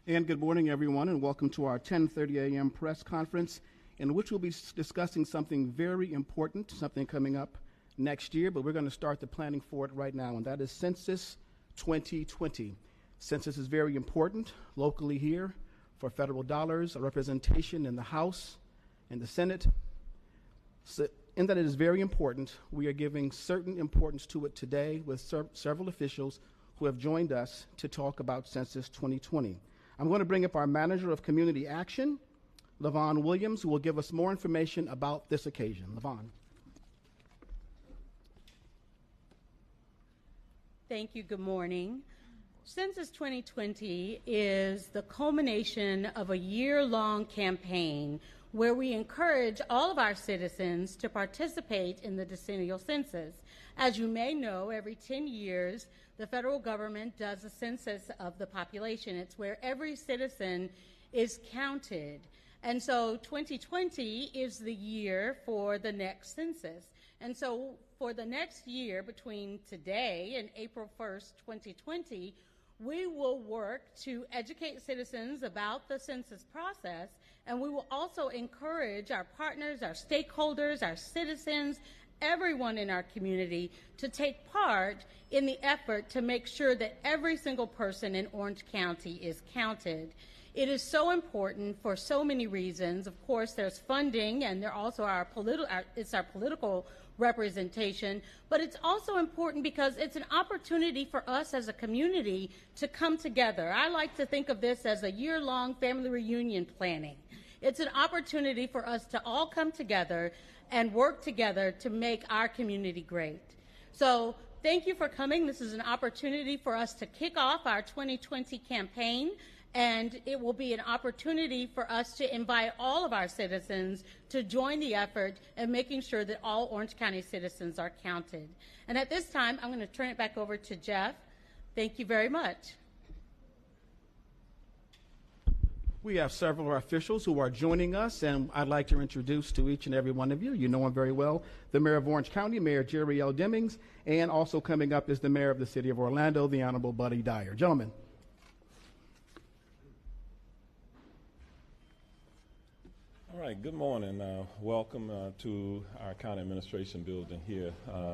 And good morning, everyone, and welcome to our 10:30 a.m. press conference, in which we'll be discussing something very important, something coming up next year, but we're going to start the planning for it right now, and that is Census 2020. Census is very important locally here for federal dollars, a representation in the House and the Senate. So, in that it is very important, we are giving certain importance to it today with several officials who have joined us to talk about Census 2020. I'm going to bring up our Manager of Community Action, LaVon Williams, who will give us more information about this occasion. LaVon. Thank you. Good morning. Census 2020 is the culmination of a year-long campaign where we encourage all of our citizens to participate in the decennial census. As you may know, every 10 years, the federal government does a census of the population. It's where every citizen is counted. And so 2020 is the year for the next census. And so for the next year, between today and April 1st, 2020, we will work to educate citizens about the census process, and we will also encourage our partners, our stakeholders, our citizens, everyone in our community to take part in the effort to make sure that every single person in Orange County is counted. It is so important for so many reasons. Of course, there's funding, and there also our political representation, but it's also important because it's an opportunity for us as a community to come together. I like to think of this as a year-long family reunion planning. It's an opportunity for us to all come together and work together to make our community great. So thank you for coming. This is an opportunity for us to kick off our 2020 campaign, and it will be an opportunity for us to invite all of our citizens to join the effort in making sure that all Orange County citizens are counted. And at this time, I'm going to turn it back over to Jeff. Thank you very much. We have several officials who are joining us, and I'd like to introduce to each and every one of you. You know him very well, the Mayor of Orange County, Mayor Jerry L. Demings, and also coming up is the Mayor of the City of Orlando, the Honorable Buddy Dyer. Gentlemen. All right, good morning. Welcome to our county administration building here.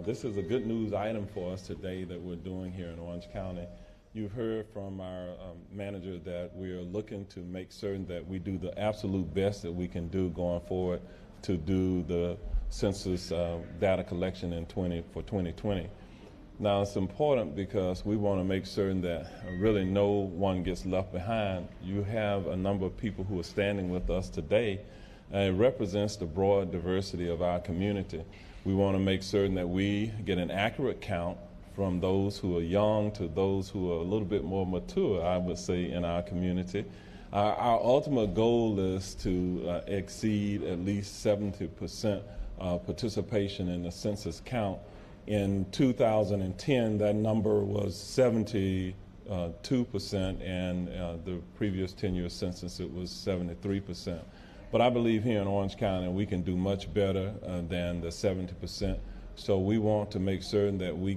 This is a good news item for us today that we're doing here in Orange County. You've heard from our manager that we are looking to make certain that we do the absolute best that we can do going forward to do the census data collection for 2020. Now, it's important because we want to make certain that really no one gets left behind. You have a number of people who are standing with us today, and it represents the broad diversity of our community. We want to make certain that we get an accurate count from those who are young to those who are a little bit more mature, I would say, in our community. Our ultimate goal is to exceed at least 70% participation in the census count. In 2010, that number was 72%, and the previous 10-year census, it was 73%. But I believe here in Orange County we can do much better than the 70%. So we want to make certain that we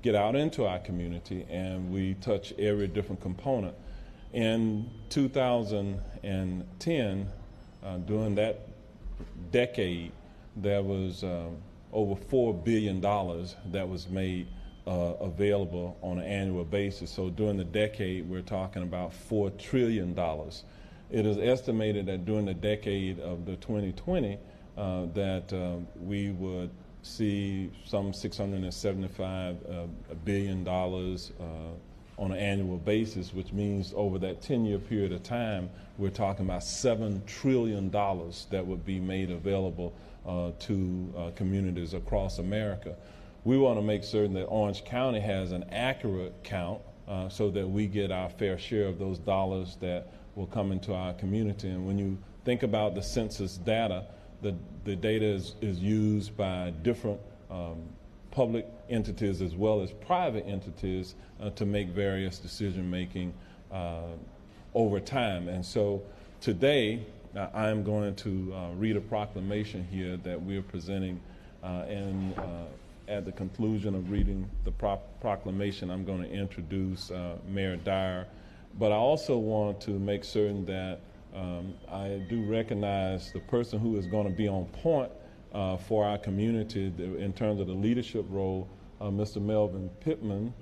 get out into our community and we touch every different component. In 2010, during that decade, there was over $4 billion that was made available on an annual basis. So during the decade, we're talking about $4 trillion. It is estimated that during the decade of the 2020 that we would see some $675 billion on an annual basis, which means over that 10-year period of time, we're talking about $7 trillion that would be made available to communities across America. We want to make certain that Orange County has an accurate count so that we get our fair share of those dollars that will come into our community. And when you think about the census data, the data is used by different public entities as well as private entities to make various decision-making over time. And so today, I am going to read a proclamation here that we're presenting, and at the conclusion of reading the proclamation, I'm going to introduce Mayor Dyer But I also want to make certain that I do recognize the person who is going to be on point for our community in terms of the leadership role, Mr. Melvin Pittman.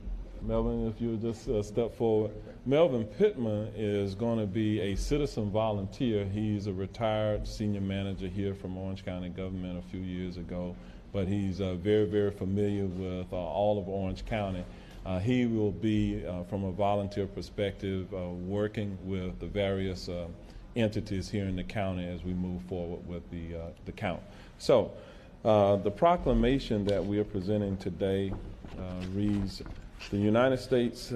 Melvin, if you would just step forward. Melvin Pittman is going to be a citizen volunteer. He's a retired senior manager here from Orange County government a few years ago, but he's very, very familiar with all of Orange County. He will be, from a volunteer perspective, working with the various entities here in the county as we move forward with the count. So the proclamation that we are presenting today reads, the United States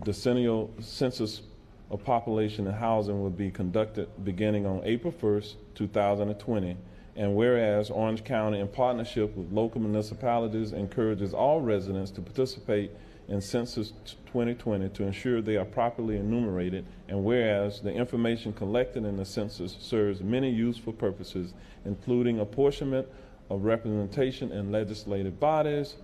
decennial census of population and housing will be conducted beginning on April 1st, 2020. And whereas Orange County, in partnership with local municipalities, encourages all residents to participate in Census 2020 to ensure they are properly enumerated, and whereas the information collected in the census serves many useful purposes, including apportionment of representation in legislative bodies,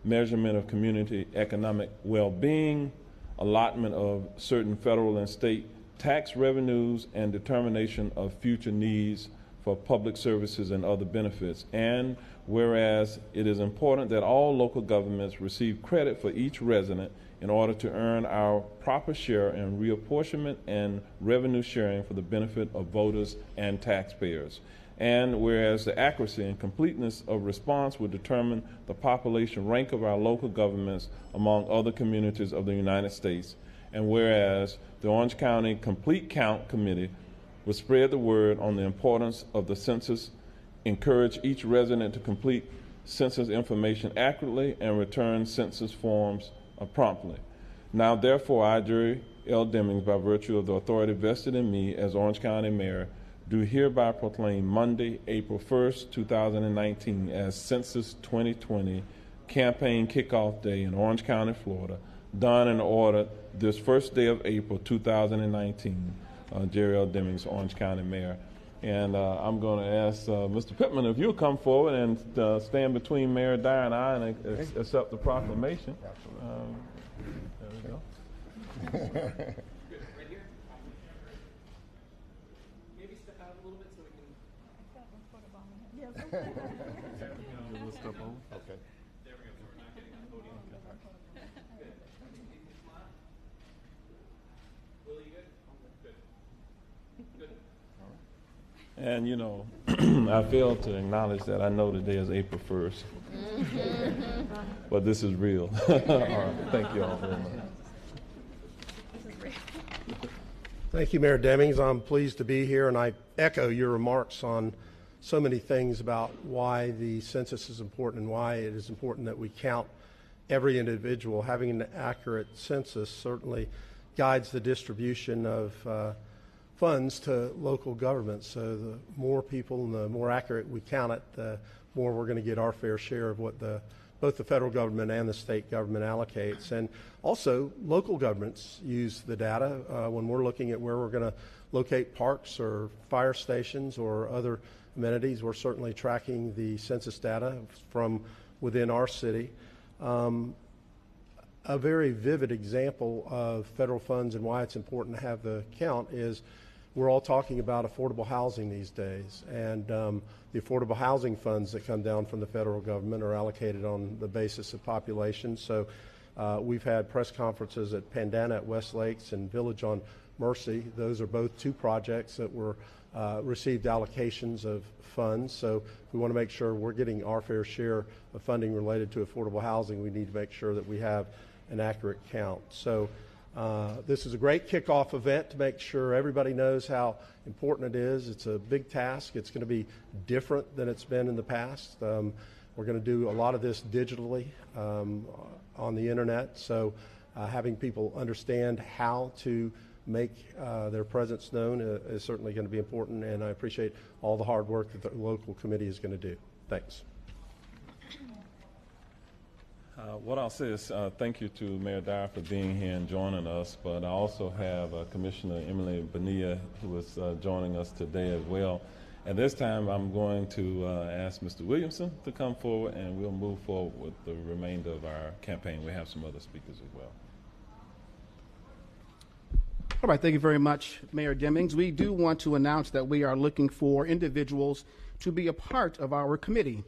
measurement of community economic well-being, allotment of certain federal and state tax revenues, and determination of future needs for public services and other benefits. And whereas it is important that all local governments receive credit for each resident in order to earn our proper share in reapportionment and revenue sharing for the benefit of voters and taxpayers. And whereas the accuracy and completeness of response will determine the population rank of our local governments among other communities of the United States. And whereas the Orange County Complete Count Committee will spread the word on the importance of the census, encourage each resident to complete census information accurately, and return census forms promptly. Now, therefore, I, Jerry L. Demings, by virtue of the authority vested in me as Orange County Mayor, do hereby proclaim Monday, April 1st, 2019 as Census 2020 Campaign Kickoff Day in Orange County, Florida, done and ordered this first day of April 2019. Jerry L. Demings, Orange County Mayor. And I'm going to ask Mr. Pittman if you'll come forward and stand between Mayor Dyer and I and accept the proclamation. There we go. Right here. Maybe step out a little bit so we can. We'll step over. Okay. There we go. So we're not getting on the podium. Good. Smile. Will, you good? Good. Good. And you know, I failed to acknowledge that I know today is April 1st, but this is real. All right. Thank you all very much. Thank you, Mayor Demings. I'm pleased to be here, and I echo your remarks on so many things about why the census is important and why it is important that we count every individual. Having an accurate census certainly guides the distribution of funds to local governments. So the more people and the more accurate we count it, the more we're going to get our fair share of what both the federal government and the state government allocates. And also, local governments use the data when we're looking at where we're going to locate parks or fire stations or other amenities. We're certainly tracking the census data from within our city. A very vivid example of federal funds and why it's important to have the count is we're all talking about affordable housing these days, and the affordable housing funds that come down from the federal government are allocated on the basis of population. So we've had press conferences at Pandana at West Lakes and Village on Mercy. Those are both two projects that were received allocations of funds. So we want to make sure we're getting our fair share of funding related to affordable housing. We need to make sure that we have an accurate count. So this is a great kickoff event to make sure everybody knows how important it is. It's a big task. It's going to be different than it's been in the past. We're going to do a lot of this digitally on the internet. So having people understand how to make their presence known is certainly going to be important, and I appreciate all the hard work that the local committee is going to do. Thanks. What I'll say is thank you to Mayor Dyer for being here and joining us, but I also have Commissioner Emily Bonilla who is joining us today as well. At this time, I'm going to ask Mr. Williamson to come forward, and we'll move forward with the remainder of our campaign. We have some other speakers as well. All right, thank you very much, Mayor Demings. We do want to announce that we are looking for individuals to be a part of our committee,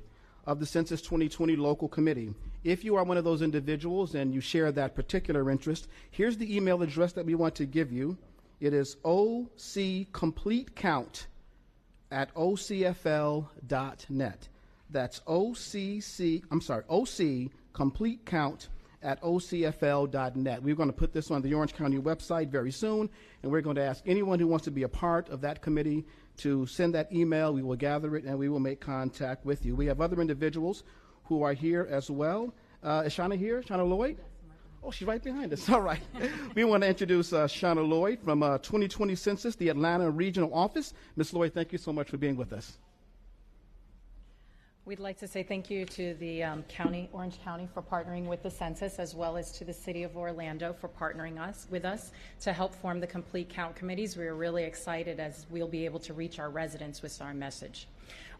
of the Census 2020 Local Committee. If you are one of those individuals and you share that particular interest, here's the email address that we want to give you. It is occompletecount@ocfl.net. That's occompletecount@ocfl.net. We're going to put this on the Orange County website very soon, and we're going to ask anyone who wants to be a part of that committee to send that email. We will gather it, and we will make contact with you. We have other individuals who are here as well. Is Shana here? Shana Lloyd? Oh, she's right behind us. All right. We want to introduce Shana Lloyd from 2020 Census, the Atlanta Regional Office. Ms. Lloyd, thank you so much for being with us. We'd like to say thank you to the Orange County for partnering with the Census, as well as to the City of Orlando for partnering with us to help form the Complete Count committees. We are really excited as we'll be able to reach our residents with our message.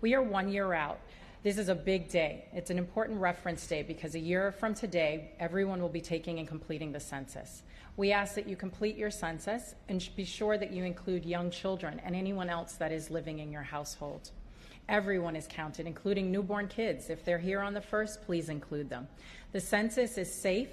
We are 1 year out. This is a big day. It's an important reference day because a year from today, everyone will be taking and completing the census. We ask that you complete your census and be sure that you include young children and anyone else that is living in your household. Everyone is counted, including newborn kids. If they're here on the 1st, please include them. The census is safe,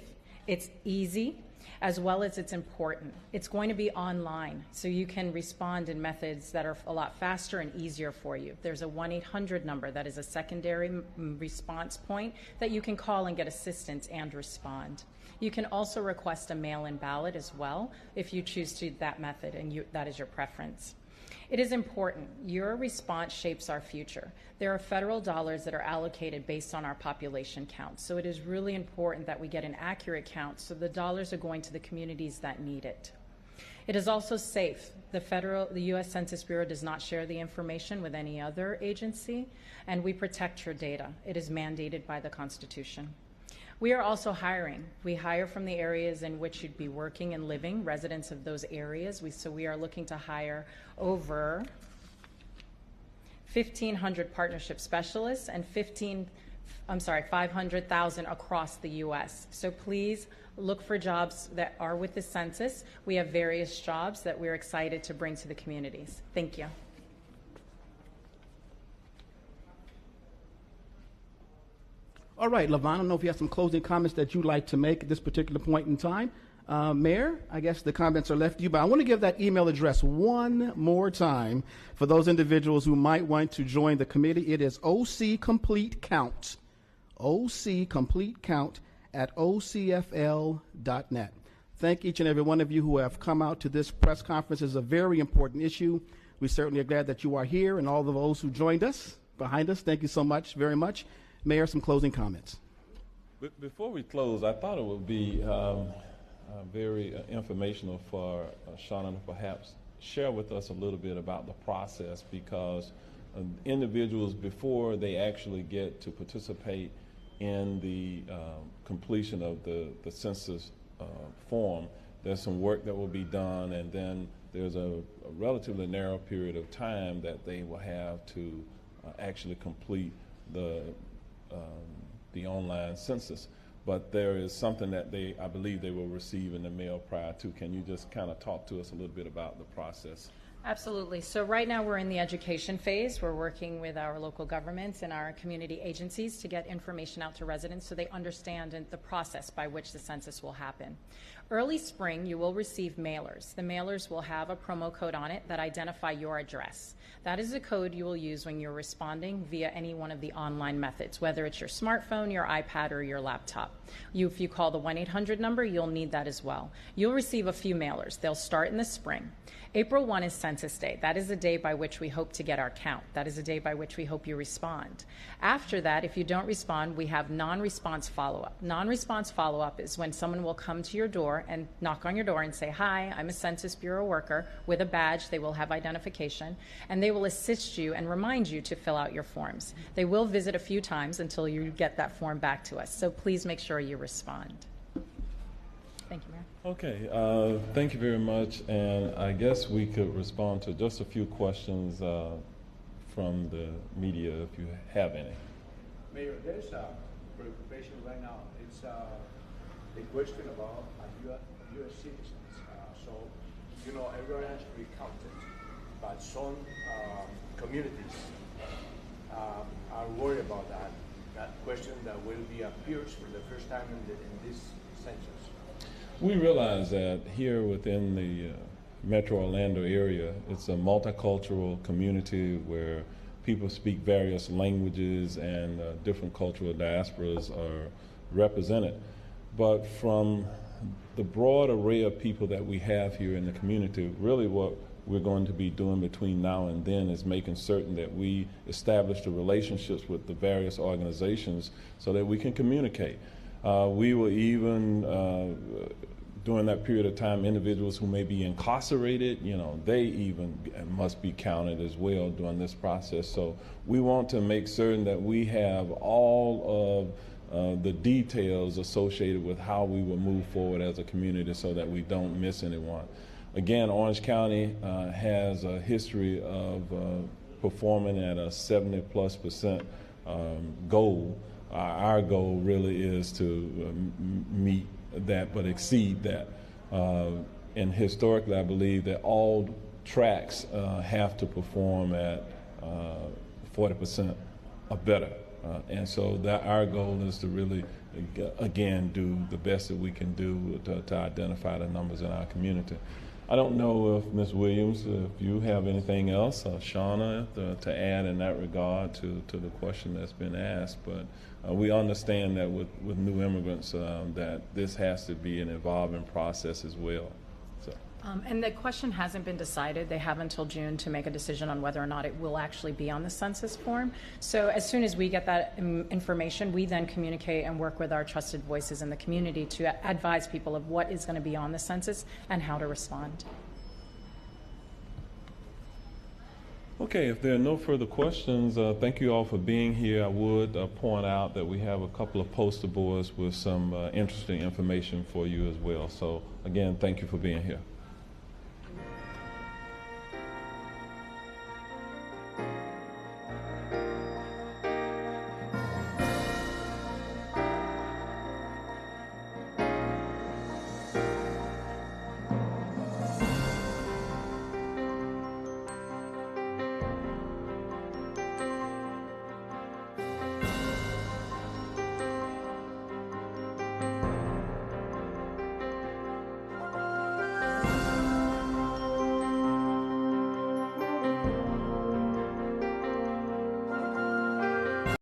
it's easy, as well as it's important. It's going to be online, so you can respond in methods that are a lot faster and easier for you. There's a 1-800 number that is a secondary response point that you can call and get assistance and respond. You can also request a mail-in ballot as well if you choose to that method and that is your preference. It is important. Your response shapes our future. There are federal dollars that are allocated based on our population count, so it is really important that we get an accurate count so the dollars are going to the communities that need it. It is also safe. The U.S. Census Bureau does not share the information with any other agency, and we protect your data. It is mandated by the Constitution. We are also hiring. We hire from the areas in which you'd be working and living, residents of those areas. So we are looking to hire over 1,500 partnership specialists and 500,000 across the U.S. So please look for jobs that are with the census. We have various jobs that we're excited to bring to the communities. Thank you. All right, Levon, I don't know if you have some closing comments that you'd like to make at this particular point in time. Mayor, I guess the comments are left to you, but I want to give that email address one more time for those individuals who might want to join the committee. It is occompletecount, occompletecount@ocfl.net. Thank each and every one of you who have come out to this press conference. It's a very important issue. We certainly are glad that you are here, and all of those who joined us behind us, thank you so much, very much. Mayor, some closing comments. Before we close, I thought it would be very informational for Shana to perhaps share with us a little bit about the process, because individuals, before they actually get to participate in the completion of the census form, there's some work that will be done, and then there's a relatively narrow period of time that they will have to actually complete the online census. But there is something that I believe they will receive in the mail prior to. Can you just kind of talk to us a little bit about the process? Absolutely. So right now we're in the education phase. We're working with our local governments and our community agencies to get information out to residents so they understand the process by which the census will happen. Early spring, you will receive mailers. The mailers will have a promo code on it that identify your address. That is the code you will use when you're responding via any one of the online methods, whether it's your smartphone, your iPad, or your laptop. If you call the 1-800 number, you'll need that as well. You'll receive a few mailers. They'll start in the spring. April 1 is Census Day. That is the day by which we hope to get our count. That is the day by which we hope you respond. After that, if you don't respond, we have non-response follow-up. Non-response follow-up is when someone will come to your door and knock on your door and say, "Hi, I'm a Census Bureau worker," with a badge. They will have identification, and they will assist you and remind you to fill out your forms. They will visit a few times until you get that form back to us. So please make sure you respond. Thank you, Mayor. Okay, thank you very much, and I guess we could respond to just a few questions from the media if you have any. Mayor, there's a preoccupation right now. It's the question about U.S. citizens. So you know, everyone has to be counted, but some communities are worried about that question that will be appears for the first time in this census. We realize that here within the Metro Orlando area, it's a multicultural community where people speak various languages and different cultural diasporas are represented. But from the broad array of people that we have here in the community, really what we're going to be doing between now and then is making certain that we establish the relationships with the various organizations so that we can communicate. We will even, during that period of time, individuals who may be incarcerated, you know, they even must be counted as well during this process. So we want to make certain that we have all of the details associated with how we will move forward as a community so that we don't miss anyone. Again, Orange County has a history of performing at a 70+% goal. Our goal really is to meet that, but exceed that. And historically, I believe that all tracks have to perform at 40% or better. And so that our goal is to really, again, do the best that we can do to identify the numbers in our community. I don't know if Ms. Williams, if you have anything else, Shana, to add in that regard to the question that's been asked, but we understand that with new immigrants that this has to be an evolving process as well. So. And the question hasn't been decided. They have until June to make a decision on whether or not it will actually be on the census form. So as soon as we get that information, we then communicate and work with our trusted voices in the community to advise people of what is going to be on the census and how to respond. Okay, if there are no further questions, thank you all for being here. I would point out that we have a couple of poster boards with some interesting information for you as well. So again, thank you for being here.